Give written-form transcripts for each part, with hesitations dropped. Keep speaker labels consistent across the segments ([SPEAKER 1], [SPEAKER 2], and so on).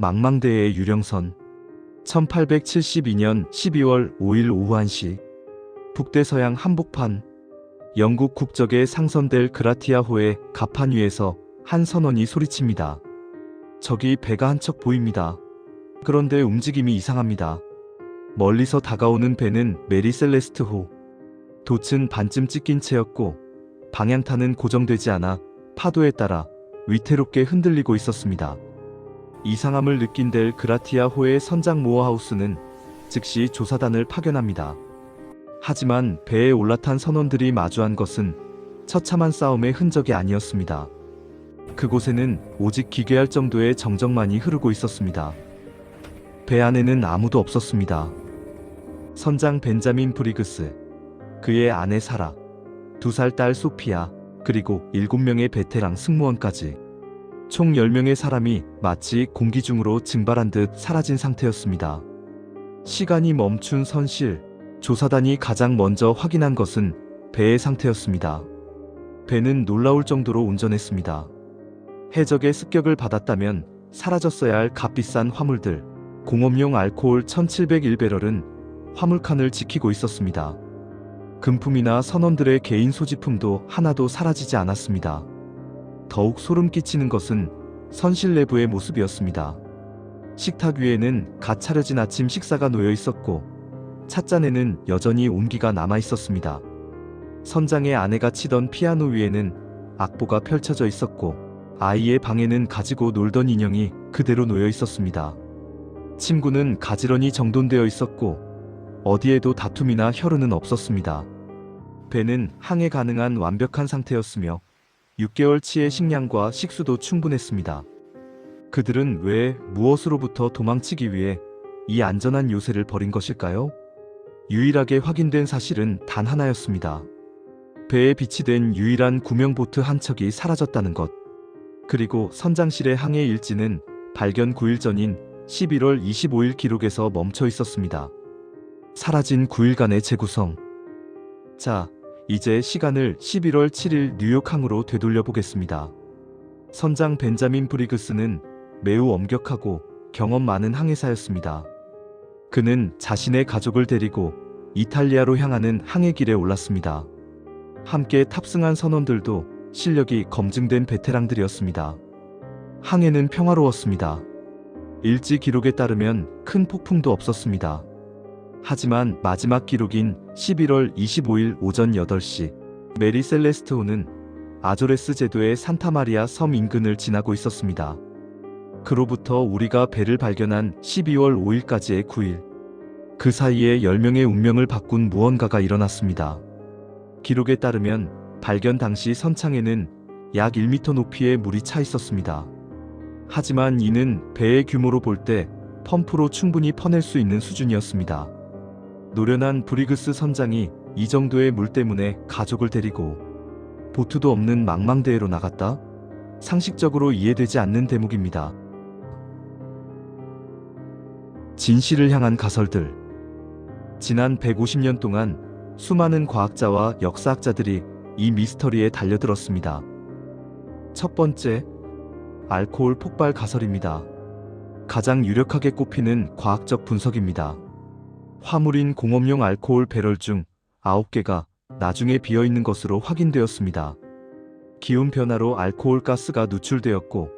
[SPEAKER 1] 망망대해의 유령선. 1872년 12월 5일 오후 1시 북대서양 한복판, 영국 국적의 상선될 그라티아호의 갑판 위에서 한 선원이 소리칩니다. 저기 배가 한 척 보입니다. 그런데 움직임이 이상합니다. 멀리서 다가오는 배는 메리 셀레스트호. 돛은 반쯤 찢긴 채였고 방향타는 고정되지 않아 파도에 따라 위태롭게 흔들리고 있었습니다. 이상함을 느낀 델 그라티아호의 선장 모어하우스는 즉시 조사단을 파견합니다. 하지만 배에 올라탄 선원들이 마주한 것은 처참한 싸움의 흔적이 아니었습니다. 그곳에는 오직 기괴할 정도의 정적만이 흐르고 있었습니다. 배 안에는 아무도 없었습니다. 선장 벤자민 브리그스, 그의 아내 사라, 2살 딸 소피아, 그리고 7명의 베테랑 승무원까지 총 10명의 사람이 마치 공기 중으로 증발한 듯 사라진 상태였습니다. 시간이 멈춘 선실, 조사단이 가장 먼저 확인한 것은 배의 상태였습니다. 배는 놀라울 정도로 온전했습니다. 해적의 습격을 받았다면 사라졌어야 할 값비싼 화물들, 공업용 알코올 1701배럴은 화물칸을 지키고 있었습니다. 금품이나 선원들의 개인 소지품도 하나도 사라지지 않았습니다. 더욱 소름 끼치는 것은 선실 내부의 모습이었습니다. 식탁 위에는 갓 차려진 아침 식사가 놓여 있었고 찻잔에는 여전히 온기가 남아 있었습니다. 선장의 아내가 치던 피아노 위에는 악보가 펼쳐져 있었고 아이의 방에는 가지고 놀던 인형이 그대로 놓여 있었습니다. 침구는 가지런히 정돈되어 있었고 어디에도 다툼이나 혈흔은 없었습니다. 배는 항해 가능한 완벽한 상태였으며 6개월치의 식량과 식수도 충분했습니다. 그들은 왜 무엇으로부터 도망치기 위해 이 안전한 요새를 버린 것일까요? 유일하게 확인된 사실은 단 하나였습니다. 배에 비치된 유일한 구명보트 한 척이 사라졌다는 것. 그리고 선장실의 항해 일지는 발견 9일 전인 11월 25일 기록에서 멈춰 있었습니다. 사라진 9일간의 재구성. 자, 이제 시간을 11월 7일 뉴욕항으로 되돌려 보겠습니다. 선장 벤자민 브리그스는 매우 엄격하고 경험 많은 항해사였습니다. 그는 자신의 가족을 데리고 이탈리아로 향하는 항해길에 올랐습니다. 함께 탑승한 선원들도 실력이 검증된 베테랑들이었습니다. 항해는 평화로웠습니다. 일지 기록에 따르면 큰 폭풍도 없었습니다. 하지만 마지막 기록인 11월 25일 오전 8시 메리 셀레스트호는 아조레스 제도의 산타마리아 섬 인근을 지나고 있었습니다. 그로부터 우리가 배를 발견한 12월 5일까지의 9일, 그 사이에 10명의 운명을 바꾼 무언가가 일어났습니다. 기록에 따르면 발견 당시 선창에는 약 1m 높이의 물이 차 있었습니다. 하지만 이는 배의 규모로 볼 때 펌프로 충분히 퍼낼 수 있는 수준이었습니다. 노련한 브리그스 선장이 이 정도의 물 때문에 가족을 데리고 보트도 없는 망망대해로 나갔다? 상식적으로 이해되지 않는 대목입니다. 진실을 향한 가설들. 지난 150년 동안 수많은 과학자와 역사학자들이 이 미스터리에 달려들었습니다. 첫 번째, 알코올 폭발 가설입니다. 가장 유력하게 꼽히는 과학적 분석입니다. 화물인 공업용 알코올 배럴 중 9개가 나중에 비어있는 것으로 확인되었습니다. 기온 변화로 알코올 가스가 누출되었고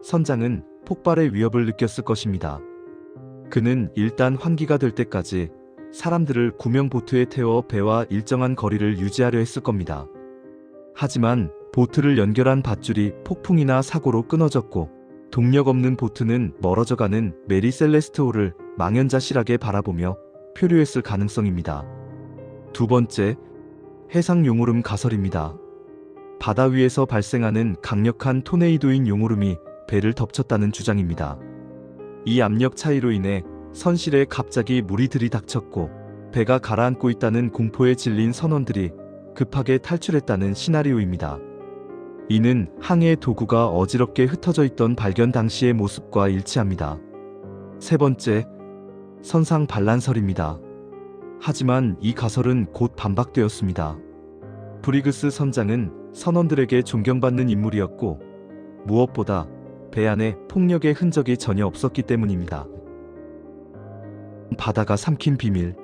[SPEAKER 1] 선장은 폭발의 위협을 느꼈을 것입니다. 그는 일단 환기가 될 때까지 사람들을 구명보트에 태워 배와 일정한 거리를 유지하려 했을 겁니다. 하지만 보트를 연결한 밧줄이 폭풍이나 사고로 끊어졌고 동력 없는 보트는 멀어져가는 메리 셀레스트호를 망연자실하게 바라보며 표류했을 가능성입니다. 두 번째, 해상 용오름 가설입니다. 바다 위에서 발생하는 강력한 토네이도인 용오름이 배를 덮쳤다는 주장입니다. 이 압력 차이로 인해 선실에 갑자기 물이 들이닥쳤고 배가 가라앉고 있다는 공포에 질린 선원들이 급하게 탈출했다는 시나리오입니다. 이는 항해 도구가 어지럽게 흩어져 있던 발견 당시의 모습과 일치합니다. 세 번째, 선상 반란설입니다. 하지만 이 가설은 곧 반박되었습니다. 브리그스 선장은 선원들에게 존경받는 인물이었고 무엇보다 배 안에 폭력의 흔적이 전혀 없었기 때문입니다. 바다가 삼킨 비밀.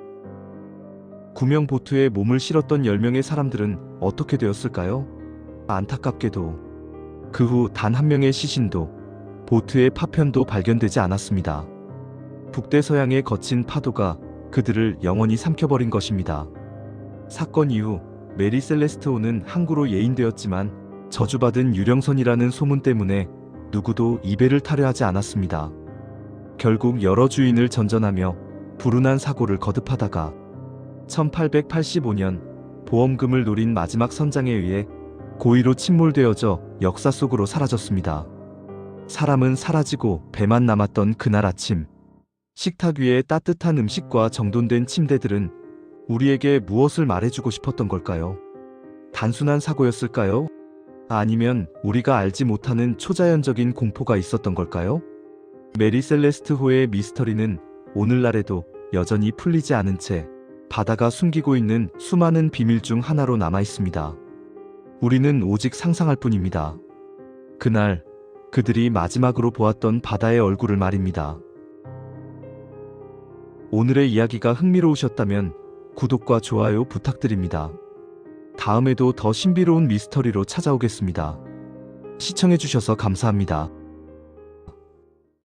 [SPEAKER 1] 구명 보트에 몸을 실었던 10명의 사람들은 어떻게 되었을까요? 안타깝게도 그 후 단 한 명의 시신도 보트의 파편도 발견되지 않았습니다. 북대서양의 거친 파도가 그들을 영원히 삼켜버린 것입니다. 사건 이후 메리 셀레스테호는 항구로 예인되었지만 저주받은 유령선이라는 소문 때문에 누구도 이 배를 타려 하지 않았습니다. 결국 여러 주인을 전전하며 불운한 사고를 거듭하다가 1885년 보험금을 노린 마지막 선장에 의해 고의로 침몰되어져 역사 속으로 사라졌습니다. 사람은 사라지고 배만 남았던 그날 아침, 식탁 위에 따뜻한 음식과 정돈된 침대들은 우리에게 무엇을 말해주고 싶었던 걸까요? 단순한 사고였을까요? 아니면 우리가 알지 못하는 초자연적인 공포가 있었던 걸까요? 메리 셀레스테호의 미스터리는 오늘날에도 여전히 풀리지 않은 채 바다가 숨기고 있는 수많은 비밀 중 하나로 남아 있습니다. 우리는 오직 상상할 뿐입니다. 그날 그들이 마지막으로 보았던 바다의 얼굴을 말입니다. 오늘의 이야기가 흥미로우셨다면 구독과 좋아요 부탁드립니다. 다음에도 더 신비로운 미스터리로 찾아오겠습니다. 시청해주셔서 감사합니다.